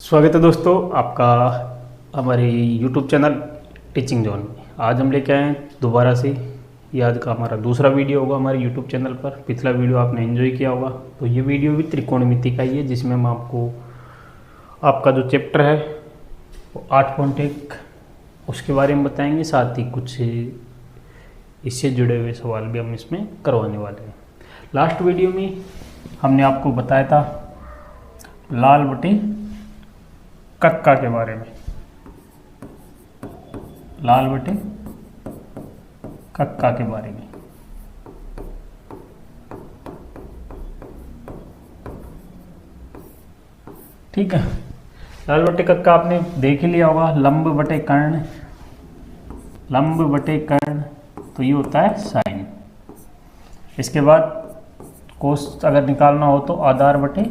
स्वागत है दोस्तों आपका हमारे YouTube चैनल टीचिंग जोन में। आज हम लेके आए हैं दोबारा से, ये आज का हमारा दूसरा वीडियो होगा हमारे YouTube चैनल पर। पिछला वीडियो आपने एंजॉय किया होगा, तो ये वीडियो भी त्रिकोणमिति का ही है, जिसमें हम आपको आपका जो चैप्टर है वो 8.1 उसके बारे में बताएंगे। साथ ही कुछ इससे जुड़े हुए सवाल भी हम इसमें करवाने वाले हैं। लास्ट वीडियो में हमने आपको बताया था लाल बटे कक्का के बारे में, लाल बटे कक्का के बारे में। ठीक है, लाल बटे कक्का आपने देख ही लिया होगा। लंब बटे कर्ण, लंब बटे कर्ण, तो ये होता है साइन। इसके बाद कोस अगर निकालना हो तो आधार बटे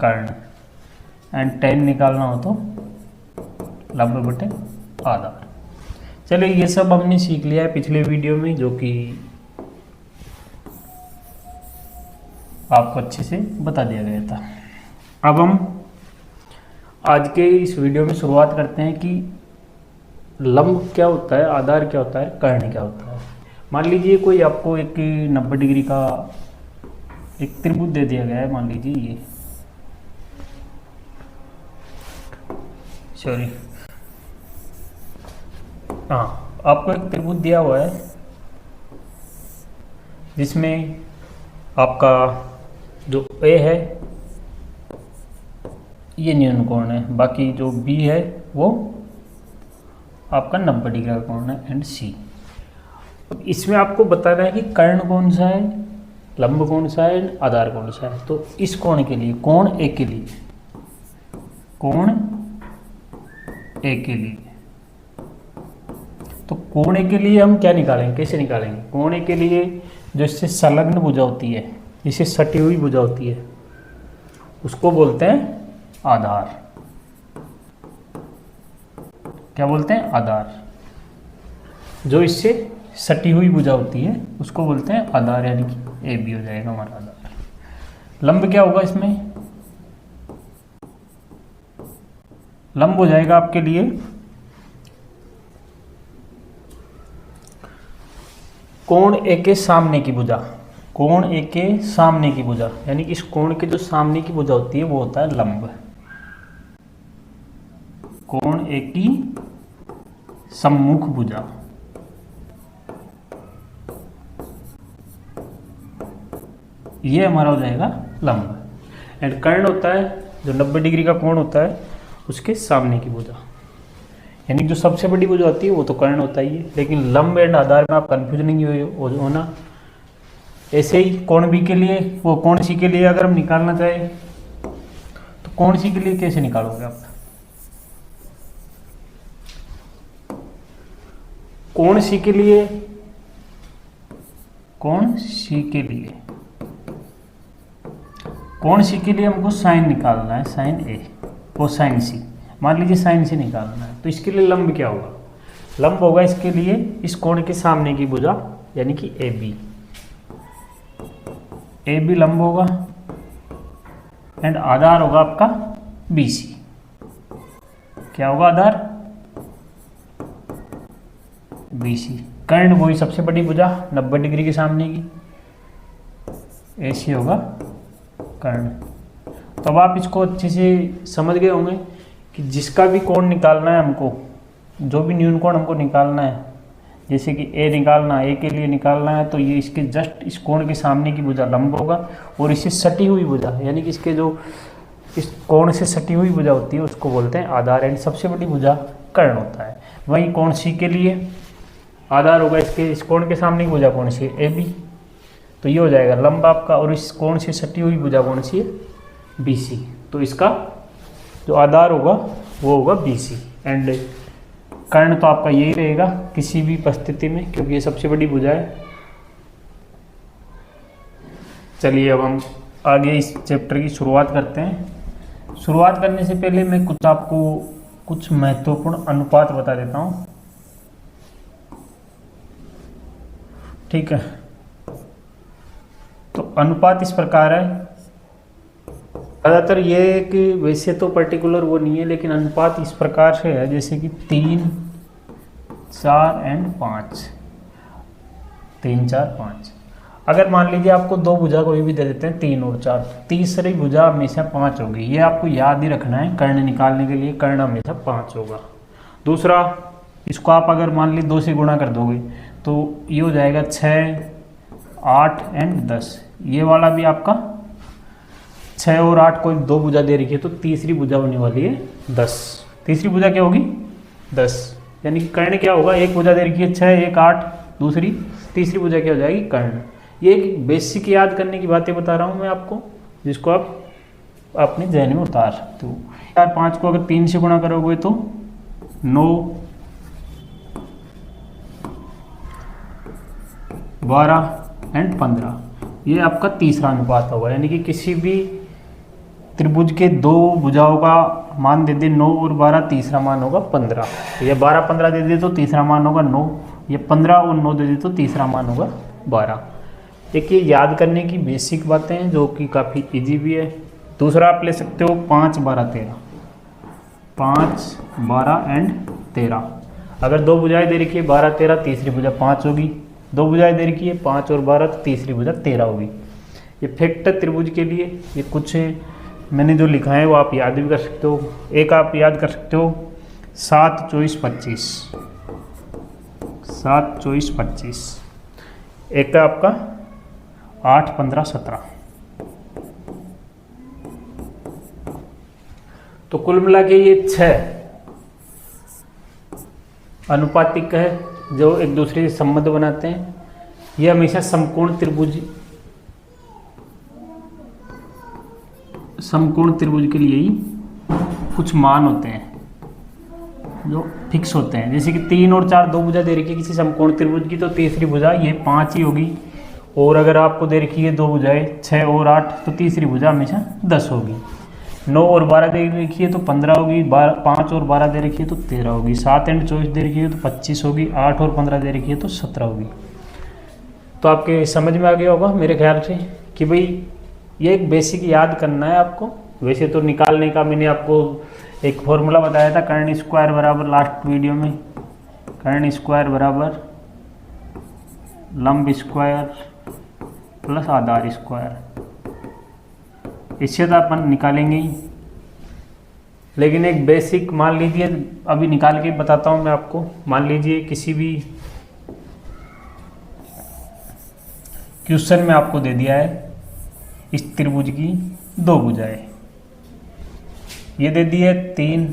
कर्ण, एंड टेन निकालना हो तो लंब बटे आधार। चलिए, ये सब हमने सीख लिया है पिछले वीडियो में, जो कि आपको अच्छे से बता दिया गया था। अब हम आज के इस वीडियो में शुरुआत करते हैं कि लंब क्या होता है, आधार क्या होता है, कर्ण क्या होता है। मान लीजिए कोई आपको एक 90 डिग्री का एक त्रिभुज दे दिया गया है। मान लीजिए ये, सॉरी, हाँ, आपको एक त्रिभुज दिया हुआ है जिसमें आपका जो ए है ये न्यून कोण है, बाकी जो बी है वो आपका 90 डिग्री का कोण है, एंड सी। अब इसमें आपको बताना है कि कर्ण कौन सा है, लंब कौन सा है, आधार कौन सा है। तो इस कोण के लिए, कोण ए के लिए, कोण ए के लिए, तो कोण ए के लिए हम क्या निकालेंगे, कैसे निकालेंगे? कोण ए के लिए जो इससे संलग्न भुजा होती है, इससे सटी हुई भुजा होती है, उसको बोलते हैं आधार। क्या बोलते हैं? आधार। जो इससे सटी हुई भुजा होती है उसको बोलते हैं आधार, यानी कि ए बी हो जाएगा हमारा आधार। लंब क्या होगा इसमें? लंब हो जाएगा आपके लिए कोण ए के सामने की भुजा, कोण ए के सामने की भुजा, यानी कि इस कोण के जो सामने की भुजा होती है वो होता है लंब। कोण ए की सम्मुख भुजा, ये हमारा हो जाएगा लंब। एंड कर्ण होता है जो 90 डिग्री का कोण होता है उसके सामने की भुजा, यानी जो सबसे बड़ी भुजा होती है वो तो कर्ण होता ही है। लेकिन लंब एंड आधार में आप कंफ्यूज नहीं होना। ऐसे ही कोण बी के लिए, वो कोण सी के लिए अगर हम निकालना चाहें तो कोण सी के लिए कैसे निकालोगे आप? कोण सी के लिए, कोण सी के लिए, कोण सी के लिए हमको साइन निकालना है, साइन ए और साइन सी। मान लीजिए साइन सी निकालना है, तो इसके लिए लंब क्या होगा? लंब होगा इसके लिए इस कोण के सामने की भुजा, यानी कि ए बी। ए बी लंब होगा, एंड आधार होगा आपका बी सी। क्या होगा आधार? B C. कर्ण वही सबसे बड़ी भुजा 90 डिग्री के सामने की, ए सी होगा कर्ण। तो अब आप इसको अच्छे से समझ गए होंगे कि जिसका भी कोण निकालना है हमको, जो भी न्यून कोण हमको निकालना है, जैसे कि ए निकालना है, ए के लिए निकालना है, तो ये इसके जस्ट इस कोण के सामने की भुजा लंब होगा, और इससे सटी हुई भुजा, यानी कि इसके जो इस कोण से सटी हुई भुजा होती है उसको बोलते हैं आधार, एंड सबसे बड़ी भुजा कर्ण होता है। वहीं कोण सी के लिए आधार होगा इसके इस कोण के सामने की भुजा कौन सी है? A B. तो ये हो जाएगा लंब आपका, और इस कोण से सटी हुई भुजा कौन सी है? B C. तो इसका जो आधार होगा वो होगा बी सी, एंड कर्ण तो आपका यही रहेगा किसी भी परिस्थिति में, क्योंकि ये सबसे बड़ी भुजा है। चलिए अब हम आगे इस चैप्टर की शुरुआत करते हैं। शुरुआत करने से पहले मैं आपको कुछ महत्वपूर्ण अनुपात बता देता हूँ। ठीक है, तो अनुपात इस प्रकार है ज़्यादातर ये है कि वैसे तो पर्टिकुलर वो नहीं है, लेकिन अनुपात इस प्रकार से है जैसे कि 3, 4 एंड 5, 3, 4, 5। अगर मान लीजिए आपको दो भुजा कोई भी दे देते हैं 3 और 4, तीसरी भुजा हमेशा 5 होगी। ये आपको याद ही रखना है, कर्ण निकालने के लिए कर्ण हमेशा 5 होगा। दूसरा, इसको आप अगर मान ली 2 से गुणा कर दोगे तो ये हो जाएगा 6, 8 एंड 10। ये वाला भी आपका 6 और 8 कोई दो भुजा दे रखी है तो तीसरी भुजा होने वाली है 10। तीसरी भुजा क्या होगी 10, यानी कि कर्ण क्या होगा, एक भुजा दे रखी है 6, 1, 8, दूसरी तीसरी भुजा क्या हो जाएगी कर्ण। ये एक बेसिक याद करने की बातें बता रहा हूँ मैं आपको, जिसको आप अपने जहन में उतार सकते हो। 4, 5 को अगर 3 से गुणा करोगे तो 9, 12 एंड 15। ये आपका तीसरा अनुपात होगा, यानी कि किसी भी त्रिभुज के दो भुजाओं का मान दे दे 9 और 12, तीसरा मान होगा 15। या 12, 15 दे दे तो तीसरा मान होगा 9, या 15 और 9 दे दे तो तीसरा मान होगा 12। एक ये याद करने की बेसिक बातें हैं जो कि काफ़ी इजी भी है। दूसरा आप ले सकते हो 5, 12, 13, 5, 12 एंड 13। अगर दो भुजाएं दे रखी है 12, 13, तीसरी भुजा 5 होगी। दो भुजाएं दे रखी है 5 और 12 तो तीसरी भुजा 13 होगी। ये फैक्ट त्रिभुज के लिए ये कुछ मैंने जो लिखा है वो आप याद भी कर सकते हो। एक आप याद कर सकते हो 7, 24, 25, 7, 24, 25। एक है आपका 8, 15, 17। तो कुल मिला के ये 6 अनुपातिक है जो एक दूसरे से संबंध बनाते हैं। ये हमेशा समकोण त्रिभुज के लिए ही कुछ मान होते हैं जो फिक्स होते हैं। जैसे कि 3 और 4 दो भुजा दे रखी है किसी समकोण त्रिभुज की तो तीसरी भुजा ये 5 ही होगी। और अगर आपको दे रखी है दो भुजाएं 6 और 8 तो तीसरी भुजा हमेशा 10 होगी। 9 और 12 दे रखी है तो 15 होगी। 5 और 12 दे रखी है तो 13 होगी। 7 एंड 24 दे रखी है तो 25 होगी। 8 और 15 दे रखी है तो 17 होगी। तो आपके समझ में आ गया होगा मेरे ख्याल से कि भाई ये एक बेसिक याद करना है आपको। वैसे तो निकालने का मैंने आपको एक फॉर्मूला बताया था, कर्ण स्क्वायर बराबर लास्ट वीडियो में, कर्ण स्क्वायर बराबर लंब स्क्वायर प्लस आधार स्क्वायर। इससे तो अपन निकालेंगे ही, लेकिन एक बेसिक मान लीजिए अभी निकाल के बताता हूँ मैं आपको। मान लीजिए किसी भी क्वेश्चन में आपको दे दिया है इस त्रिभुज की दो भुजाएं, ये दे दी है 3,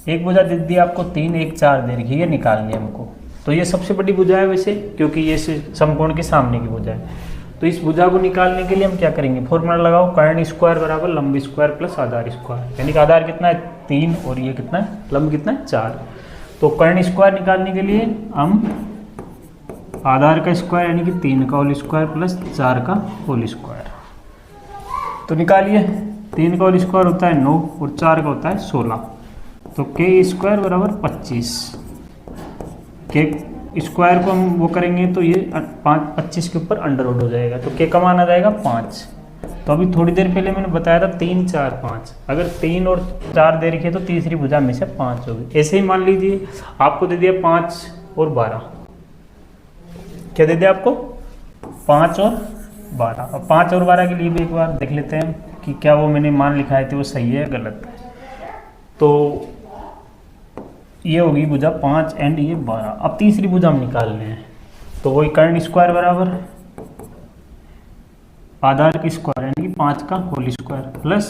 एक भुजा दे दी आपको 3, एक 4 दे रखी है, ये निकालनी है हमको। तो ये सबसे बड़ी भुजा है वैसे, क्योंकि ये समकोण के सामने की भुजा है। तो इस भुजा को निकालने के लिए हम क्या करेंगे, फॉर्मूला लगाओ, कर्ण स्क्वायर बराबर लंब स्क्वायर प्लस आधार स्क्वायर। यानी कि आधार कितना है 3 और ये कितना है लंब कितना है 4। तो कर्ण स्क्वायर निकालने के लिए हम आधार का स्क्वायर यानी कि 3 का होल स्क्वायर प्लस 4 का होल स्क्वायर। तो निकालिए, 3 का होल स्क्वायर होता है 9 और 4 का होता है 16। तो के स्क्वायर बराबर 25। के स्क्वायर को हम वो करेंगे तो ये 25 के ऊपर अंडर रूट हो जाएगा। तो के का मान आ जाएगा 5। तो अभी थोड़ी देर पहले मैंने बताया था 3, 4, 5। अगर 3 और 4 दे रखी है तो तीसरी भुजा में से 5 होगी। ऐसे ही मान लीजिए आपको दे दिया 5 और 12। क्या दे दिया आपको 5 और 12। अब 5 और 12 के लिए भी एक बार देख लेते हैं कि क्या वो मैंने मान लिखाए थे वो सही है गलत है। तो ये होगी भुजा 5 एंड ये 12। अब तीसरी भुजा हम निकालने हैं तो वही कर्ण स्क्वायर बराबर आधार का स्क्वायर यानी कि 5 का होल स्क्वायर प्लस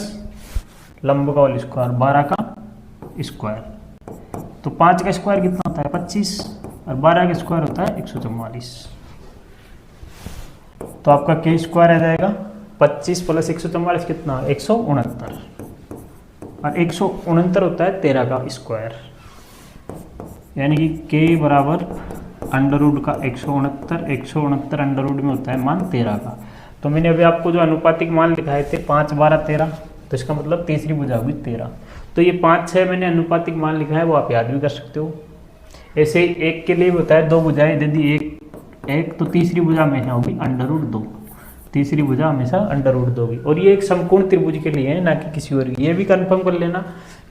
लंब का होल स्क्वायर 12 का स्क्वायर। तो 5 का स्क्वायर कितना होता है 25 और 12 का स्क्वायर होता है 144। तो आपका के स्क्वायर आ जाएगा 25 प्लस 144 कितना 169 और 169 होता है 13 का स्क्वायर। यानी कि के बराबर अंडर रूट का 169 अंडर रूट में होता है मान 13 का। तो मैंने अभी आपको जो अनुपातिक मान लिखाए थे 5, 12, 13, तो इसका मतलब तीसरी भुजा होगी 13। तो ये 5, 6 मैंने अनुपातिक मान लिखा है वो आप याद भी कर सकते हो। ऐसे ही एक के लिए होता है दो भुजाएं यदि एक तो तीसरी भुजा में है होगी अंडर रूट 2। तीसरी भुजा हमेशा अंडर रूट 2 होगी। और ये एक समकोण त्रिभुज के लिए है, ना कि किसी और की। ये भी कंफर्म कर लेना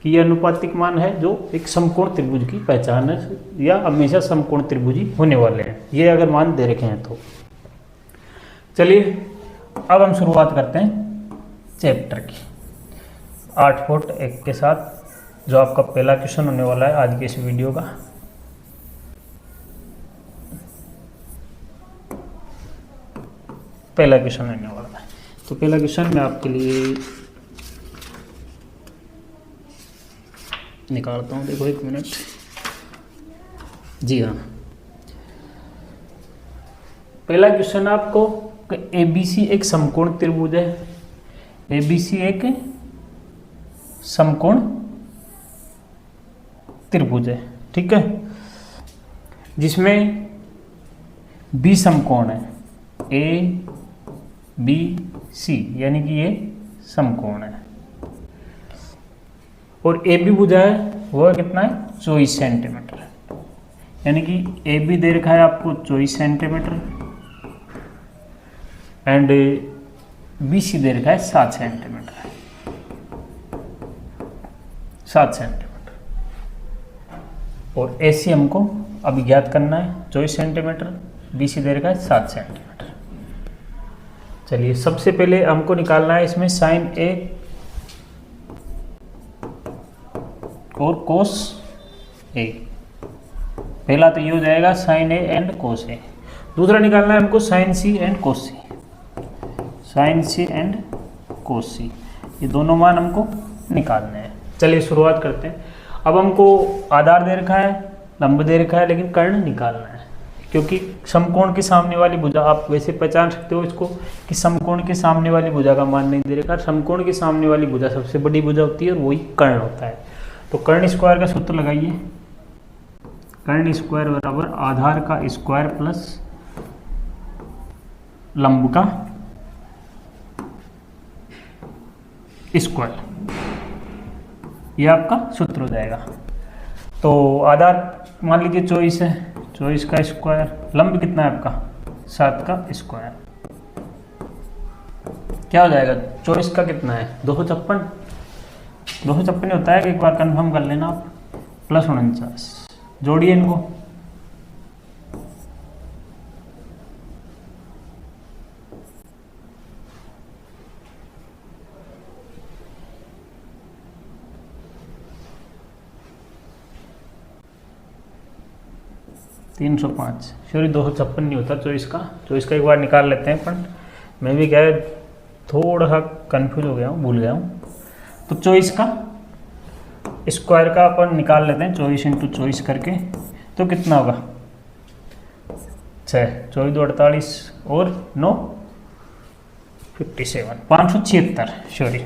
कि ये अनुपातिक मान है जो एक समकोण त्रिभुज की पहचान है, या हमेशा समकोण त्रिभुज ही होने वाले हैं, ये अगर मान दे रखे हैं तो। चलिए अब हम शुरुआत करते हैं चैप्टर की 8.1 के साथ, जो आपका पहला क्वेश्चन होने वाला है आज के इस वीडियो का। पहला क्वेश्चन होने वाला है, तो पहला क्वेश्चन मैं आपके लिए निकालता हूँ। देखो 1 मिनट। जी हाँ, पहला क्वेश्चन आपको, ABC एक समकोण त्रिभुज है। ABC एक समकोण त्रिभुज है, ठीक है, जिसमें B समकोण है, ABC, यानी कि ये समकोण है। और AB भुजा है, वो कितना है 24 सेंटीमीटर, यानी कि AB दे रखा है आपको 24 सेंटीमीटर एंड BC दे रखा है 7 सेंटीमीटर, 7 सेंटीमीटर। और AC हमको अभी ज्ञात करना है 24 सेंटीमीटर, BC दे रखा है 7 सेंटीमीटर। चलिए सबसे पहले हमको निकालना है इसमें साइन A और कोस A। पहला तो ये हो जाएगा sine A and cos A। दूसरा निकालना है हमको sine C and cos C, sine C and cos C, ये दोनों मान हमको निकालने हैं। चलिए शुरुआत करते हैं। अब हमको आधार दे रखा है, लंब दे रखा है, लेकिन कर्ण निकालना है, क्योंकि समकोण के सामने वाली भुजा, आप वैसे पहचान सकते हो इसको कि समकोण के सामने वाली भुजा का मान नहीं दे रखा। समकोण के सामने वाली भुजा सबसे बड़ी भुजा होती है और वही कर्ण होता है। तो कर्ण स्क्वायर का सूत्र लगाइए, कर्ण स्क्वायर बराबर आधार का स्क्वायर प्लस लंब का स्क्वायर, ये आपका सूत्र हो जाएगा। तो आधार मान लीजिए 24 है, 24 का स्क्वायर, लंब कितना है आपका 7 का स्क्वायर, क्या हो जाएगा 24 का कितना है 256, 256 होता है, एक बार कंफर्म कर लेना आप, प्लस 49, जोड़िए इनको, तीन 305, सॉरी 256 नहीं होता 24 का, 24 का एक बार निकाल लेते हैं, पर मैं भी क्या है थोड़ा सा कंफ्यूज हो गया हूँ, भूल गया हूँ। तो 24 का स्क्वायर का अपन निकाल लेते हैं, 24 × 24 करके, तो कितना होगा 6, 24 2 48 और 9 57, 576, सॉरी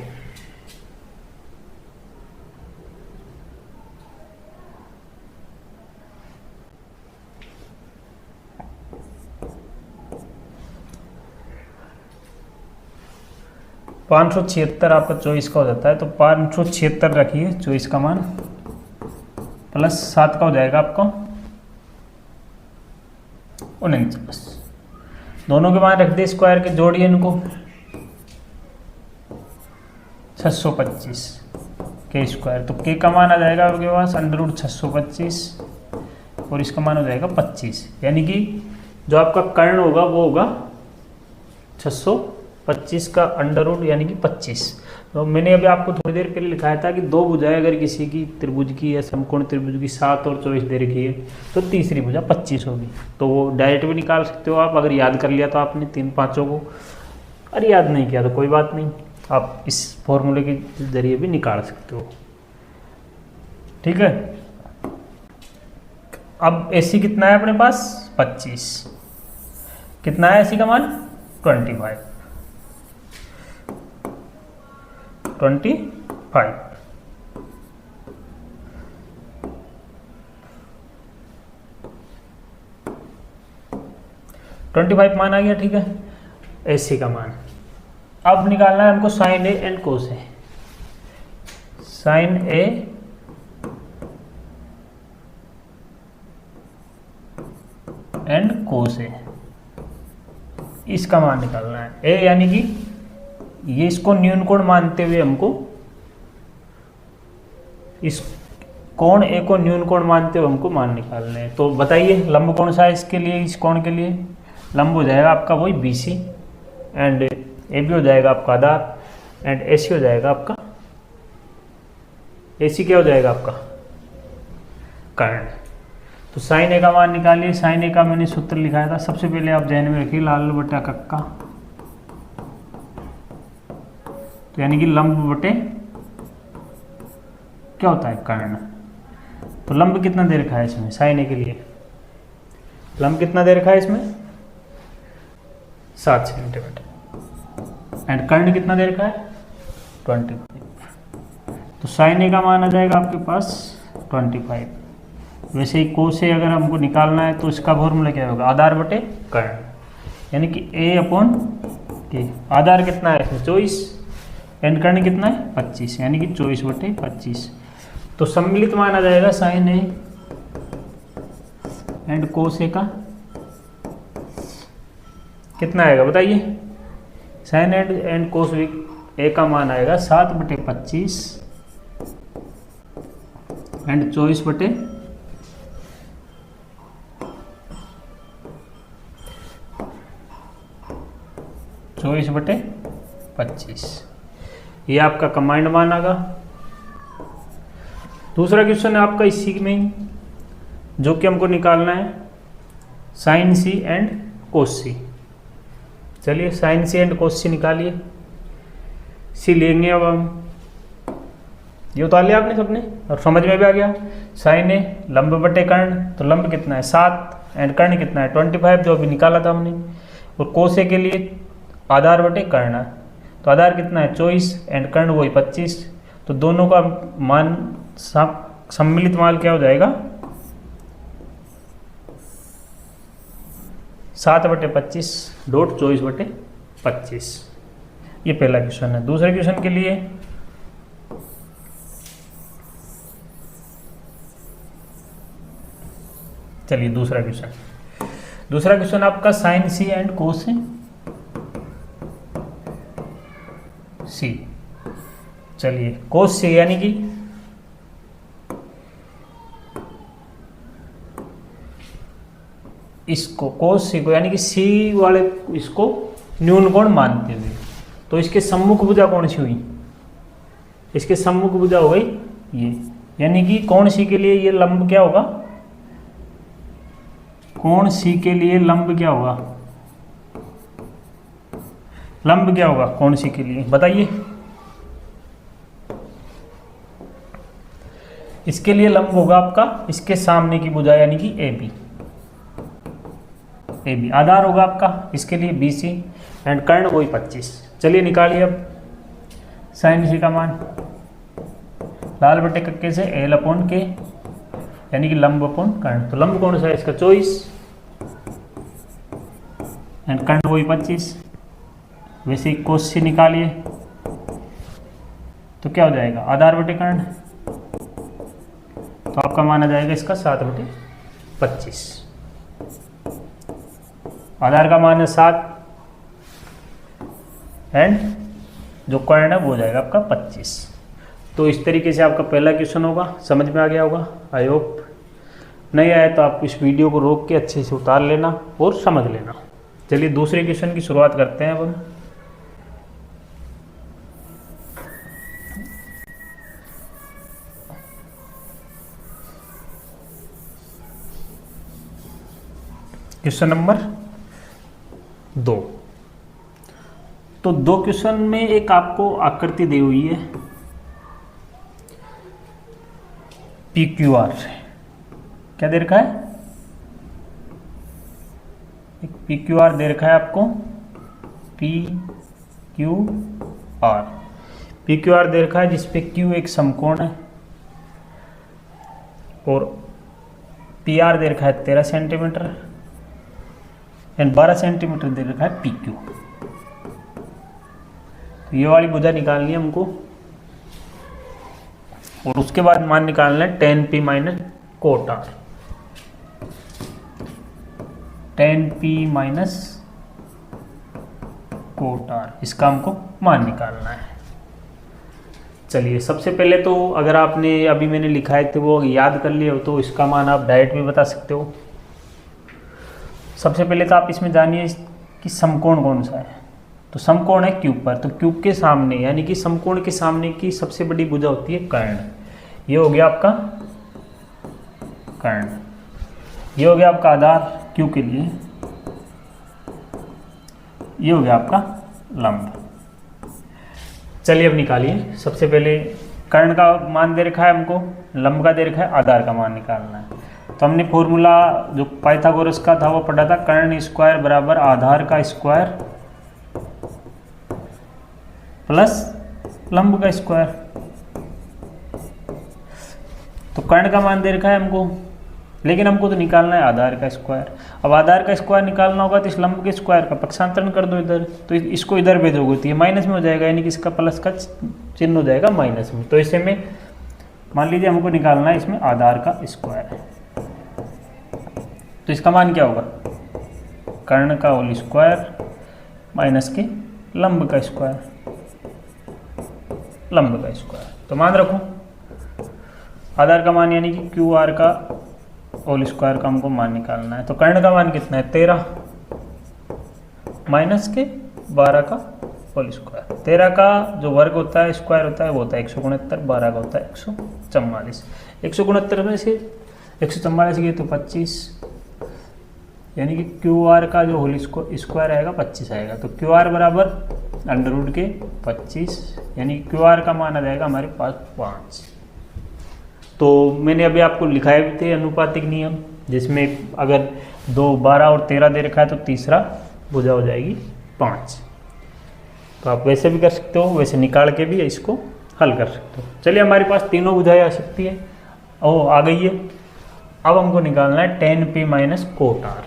आपका 24 का हो जाता है। तो 576 रखिए 24 का मान, प्लस 7 का हो जाएगा आपका 49, दोनों के मान रख दे स्क्वायर के, जोड़िए इनको, 625 के स्क्वायर, तो के का मान आ जाएगा आपके पास √625 और इसका मान हो जाएगा 25, यानी कि जो आपका कर्ण होगा वो होगा 625 का √ यानी कि 25। तो मैंने अभी आपको थोड़ी देर पहले लिखाया था कि दो भुजाएं अगर किसी की त्रिभुज की या समकोण त्रिभुज की 7 और 24 दे रखी है तो तीसरी भुजा 25 होगी। तो वो डायरेक्ट भी निकाल सकते हो आप, अगर याद कर लिया तो आपने 3 5 को, अरे याद नहीं किया तो कोई बात नहीं, आप इस फॉर्मूले के जरिए भी निकाल सकते हो, ठीक है। अब AC कितना है अपने पास 25, कितना है AC का मान 25, 25 मान आ गया, ठीक है, AC का मान। अब निकालना है हमको sine A and cos A, sine A and cos A, इसका मान निकालना है ए, यानी कि ये इसको न्यून कोण मानते हुए हमको इस कोण ए को न्यून कोण मानते हुए हमको मान निकालने हैं। तो बताइए लंब कौन सा है इसके लिए, इस कोण के लिए? लंब हो जाएगा आपका वही BC एंड AB हो जाएगा आपका आधार एंड AC हो जाएगा आपका, AC क्या हो जाएगा आपका? कर्ण। तो साइन ए का मान निकालिए। साइन ए का मैंने सूत्र लिखाया था, सबसे पहले आप ध्यान में रखिए लाल बटा कक्का, तो यानी कि लंब बटे क्या होता है? कर्ण। तो लंब कितना दे रखा है इसमें साइन ए के लिए? लंब कितना दे रखा है इसमें? 7 सेंटीमीटर एंड कर्ण कितना दे रखा है? 25। तो साइन ए का मान आ जाएगा आपके पास 25। वैसे ही कोस से अगर हमको निकालना है तो इसका फॉर्मूला क्या होगा? आधार बटे कर्ण, यानी कि A/K। आधार कितना है इसमें? 24 एंड कर्ण कितना है? 25, यानी कि 24/25। तो सम्मिलित मान आ जाएगा साइन ए एंड कोस ए का कितना आएगा बताइए? साइन एंड कोस ए का मान आएगा 7/25 एंड 24/25। ये आपका कंबाइंड मान आगा। दूसरा क्वेश्चन है आपका इसी में ही, जो कि हमको निकालना है साइन सी एंड कोस सी। चलिए साइन सी एंड कोस सी निकालिए। सी लेंगे अब हम, ये उतार लिया आपने सबने और समझ में भी आ गया। साइन ए लंब बटे कर्ण, तो लंब कितना है? 7 एंड कर्ण कितना है? 25, जो अभी निकाला था हमने। और कोस ए के लिए आधार बटे कर्ण, तो आधार कितना है? 24 एंड कर्ण वही 25। तो दोनों का मान सम्मिलित मान क्या हो जाएगा? 7/25 डॉट 24/25। ये पहला क्वेश्चन है। दूसरे क्वेश्चन के लिए चलिए दूसरा क्वेश्चन आपका साइन सी एंड कोस सी। चलिए कोस सी यानी कि इसको कोस सी को यानी कि सी वाले इसको न्यून कोण मानते हुए, तो इसके सम्मुख भुजा कौन सी हुई? इसके सम्मुख भुजा हो गई ये, यानी कि कोण सी के लिए ये लंब क्या होगा? कोण सी के लिए लंब क्या होगा? लंब क्या होगा कोण सी के लिए बताइए? इसके लिए लंब होगा आपका इसके सामने की भुजा यानी कि AB। आधार होगा आपका इसके लिए BC एंड कर्ण वही 25। चलिए निकालिए अब साइन सी का मान। लाल बटे कक्के से L/K यानी कि लंब अपॉन कर्ण। तो लंब कौन सा है इसका? 24 एंड कर्ण वही 25। वैसे ही कोस सी निकालिए तो क्या हो जाएगा? आधार बटे कर्ण, तो आपका मान आ जाएगा इसका 7/25। आधार का मान है 7 एंड जो कर्ण है वो हो जाएगा आपका 25। तो इस तरीके से आपका पहला क्वेश्चन होगा। समझ में आ गया होगा आई होप। नहीं आया तो आप इस वीडियो को रोक के अच्छे से उतार लेना और समझ लेना। चलिए दूसरे क्वेश्चन की शुरुआत करते हैं अब हम। Question number 2। तो 2 क्वेश्चन में एक आपको आकृति दी हुई है PQR। क्या दे रखा है? एक PQR दे रखा है आपको, PQR दे रखा है जिसपे Q एक समकोण है और PR दे रखा है 13 सेंटीमीटर एंड 12 सेंटीमीटर दे रखा है PQ। तो ये वाली भुजा निकालनी है हमको और उसके बाद मान निकालना है tan P minus cot R। tan P minus cot R, इसका हमको मान निकालना है। चलिए सबसे पहले तो अगर आपने अभी मैंने लिखा है तो वो याद कर लिए हो तो इसका मान आप डायरेक्ट भी बता सकते हो। सबसे पहले तो आप इसमें जानिए कि समकोण कौन सा है। तो समकोण है क्यूब पर, तो क्यूब के सामने यानी कि समकोण के सामने की सबसे बड़ी भुजा होती है कर्ण। ये हो गया आपका कर्ण, ये हो गया आपका आधार क्यूब के लिए, ये हो गया आपका लंब। चलिए अब निकालिए। सबसे पहले कर्ण का मान दे रखा है हमको, लंब का दे रखा है, आधार का मान निकालना है। तो हमने फॉर्मूला जो पाइथागोरस का था वो पढ़ा था, कर्ण स्क्वायर बराबर आधार का स्क्वायर प्लस लंब का स्क्वायर। तो कर्ण का मान दे रखा है हमको, लेकिन हमको तो निकालना है आधार का स्क्वायर। अब आधार का स्क्वायर निकालना होगा तो इस लंब के स्क्वायर का पक्षांतरण कर दो इधर, तो इसको इधर भेजोगे तो ये माइनस में हो जाएगा, यानी कि इसका प्लस का चिन्ह हो जाएगा माइनस में। तो इसे में मान लीजिए हमको निकालना है इसमें आधार का स्क्वायर, तो इसका मान क्या होगा, कर्ण का होल स्क्वायर माइनस के लंब का स्क्वायर, लंब का स्क्वायर। तो मान रखो आधार का मान यानी कि क्यू आर का होल स्क्वायर का हमको मान निकालना है। तो कर्ण का मान कितना है 13 माइनस के 12 का होल स्क्वायर। 13 का जो वर्ग होता है स्क्वायर होता है वो होता है 169, 12 का होता है 144। 169 में से 144 गए तो 25, यानी कि क्यू आर का जो होल स्क्वायर आएगा 25 आएगा। तो क्यू आर बराबर अंडर रूट के 25, यानी क्यू आर का मान आ जाएगा हमारे पास 5। तो मैंने अभी आपको लिखाए भी थे अनुपातिक नियम, जिसमें अगर 2, 12 और 13 दे रखा है तो तीसरा भुजा हो जाएगी 5। तो आप वैसे भी कर सकते हो, वैसे निकाल के भी इसको हल कर सकते हो। चलिए हमारे पास तीनों भुजाएं आ सकती है, ओ आ गई है। अब हमको निकालना है tan p minus cot R.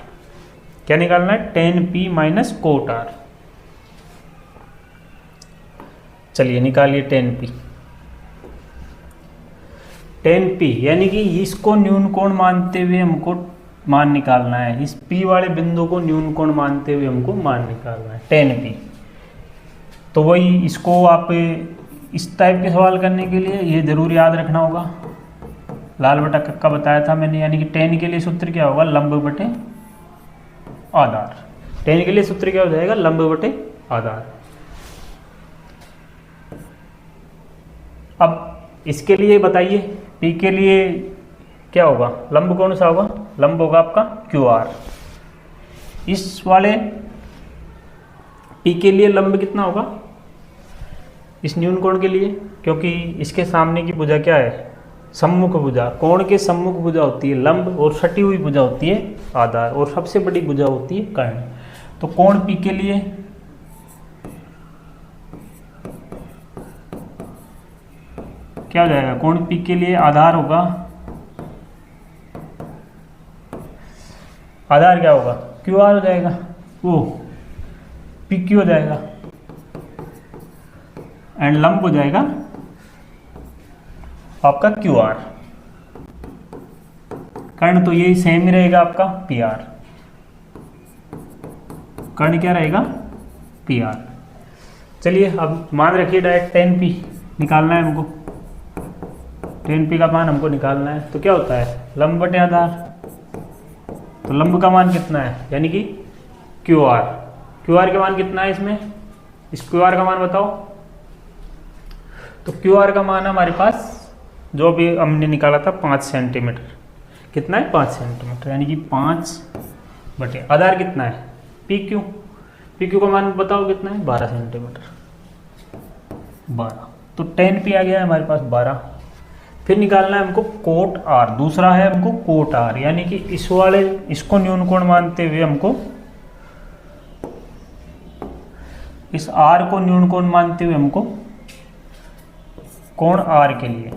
क्या निकालना है, tan p minus cot R. चलिए निकालिए tan p। tan p यानी कि इसको न्यून कोण मानते हुए हमको मान निकालना है, इस p वाले बिंदु को न्यून कोण मानते हुए हमको मान निकालना है tan p। तो वही इसको आप इस टाइप के सवाल करने के लिए ये जरूर याद रखना होगा, लाल बटा कक्का बताया था मैंने, यानी कि tan के लिए सूत्र क्या होगा, लंब बटे आधार। tan के लिए सूत्र क्या हो जाएगा, लंब बटे आधार। अब इसके लिए बताइए P के लिए क्या होगा, लंब कौन सा होगा, लंब होगा आपका क्यू आर। इस वाले P के लिए लंब कितना होगा, इस न्यून कोण के लिए, क्योंकि इसके सामने की भुजा क्या है, सम्मुख भुजा। कोण के सम्मुख भुजा होती है लंब और सटी हुई भुजा होती है आधार, और सबसे बड़ी भुजा होती है कर्ण। तो कोण P के लिए क्या हो जाएगा, कोण P के लिए आधार होगा, आधार क्या होगा, क्यू आर हो जाएगा, वो पी क्यू हो जाएगा, एंड लंब हो जाएगा आपका क्यू आर। कर्ण तो यही सेम ही रहेगा आपका पी आर, कर्ण क्या रहेगा पी आर। चलिए अब मान रखिए डायरेक्ट tan p निकालना है हमको, tan p का मान हमको निकालना है। तो क्या होता है, लंब बटे आधार। तो लंब का मान कितना है, यानी कि क्यू आर। क्यू आर का मान कितना है इसमें, इस क्यू आर का मान बताओ। तो क्यू आर का मान है हमारे पास जो भी हमने निकाला था 5 सेंटीमीटर। कितना है 5 सेंटीमीटर, यानी कि 5 बटे आधार कितना है पी क्यू। पी क्यू का मान बताओ कितना है 12 सेंटीमीटर, 12। तो tan p आ गया है हमारे पास 12। फिर निकालना है हमको कोट आर, दूसरा है हमको कोट आर, यानी कि इस वाले इसको न्यून कोण मानते हुए हमको इस आर को न्यून कोण मानते हुए हमको कोण आर के लिए,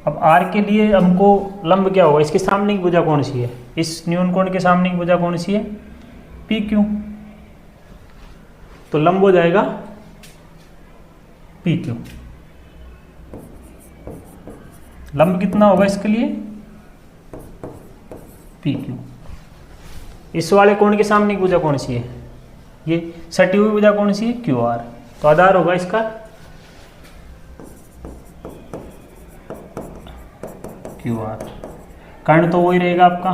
अब आर के लिए हमको लंब क्या होगा, इसके सामने की भुजा कौन सी है, इस न्यून कोण के सामने की भुजा कौन सी है, पी क्यू। तो लंब हो जाएगा पी क्यू। लंब कितना होगा इसके लिए, पी क्यू। इस वाले कोण के सामने की भुजा कौन सी है? ये सटी हुई भुजा कौन सी है? Q R. तो आधार होगा इसका क्यू आर। कर्ण तो वही रहेगा आपका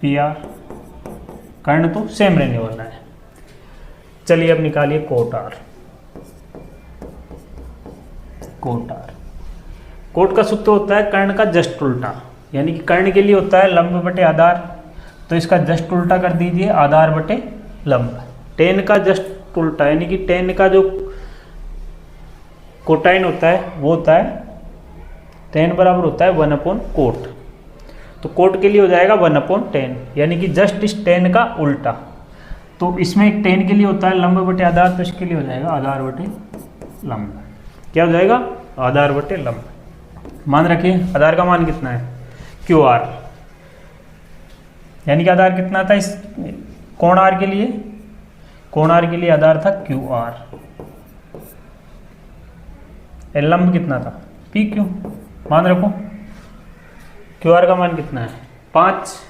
पी आर। कर्ण तो सेम रहने वाला है। चलिए अब निकालिए cot R. Cot R, cot का सूत्र होता है कर्ण का जस्ट उल्टा, यानी कि कर्ण के लिए होता है लंब बटे आधार, तो इसका जस्ट उल्टा कर दीजिए आधार बटे लंब। टेन का जस्ट उल्टा यानी कि टेन का जो कोटाइन होता है वो होता है टेन बराबर होता है 1/कोट। तो कोट के लिए हो जाएगा 1/10 यानी कि जस्ट इस टेन का उल्टा। तो इसमें एक टेन के लिए होता है लंब बटे आधार, तो इसके लिए हो जाएगा आधार बटे लंब। क्या हो जाएगा? आधार बटे लंब। मान रखिए आधार का मान कितना है? क्यू आर, यानी कि आधार कितना था इस कोण आर के लिए? कोण आर के लिए आधार था क्यू आर। लंब कितना था? P Q. मान रखो क्यू आर का मान कितना है? 5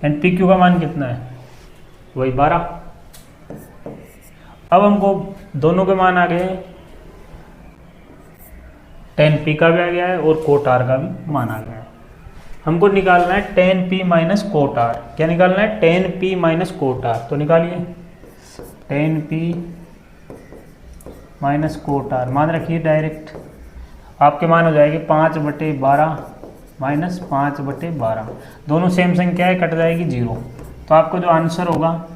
एंड पी क्यू का मान कितना है? वही 12। अब हमको दोनों के मान आ गए, टेन पी का भी आ गया है और कोट आर का भी मान आ गया है। हमको निकालना है tan P minus cot R. क्या निकालना है? Tan P minus cot R. तो निकालिए tan P minus cot R. मान रखिए डायरेक्ट आपके मान हो जाएंगे 5/12 माइनस 5/12। दोनों सेम संख्या है, कट जाएगी 0। तो आपको जो आंसर होगा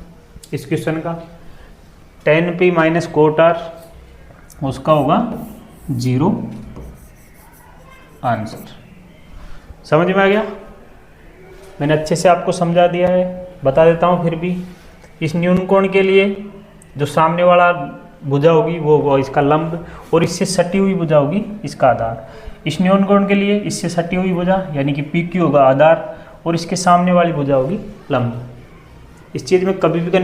इस क्वेश्चन का tan P minus cot R, उसका होगा 0 आंसर। समझ में आ गया? मैंने अच्छे से आपको समझा दिया है। बता देता हूँ फिर भी, इस न्यून कोण के लिए जो सामने वाला भुजा होगी वो होगा इसका लंब, और इससे सटी हुई भुजा होगी इसका आधार। इस न्यून कोण के लिए इससे सटी हुई भुजा यानी कि पी क्यू होगा आधार, और इसके सामने वाली भुजा होगी लंब। इस चीज़ में कभी भी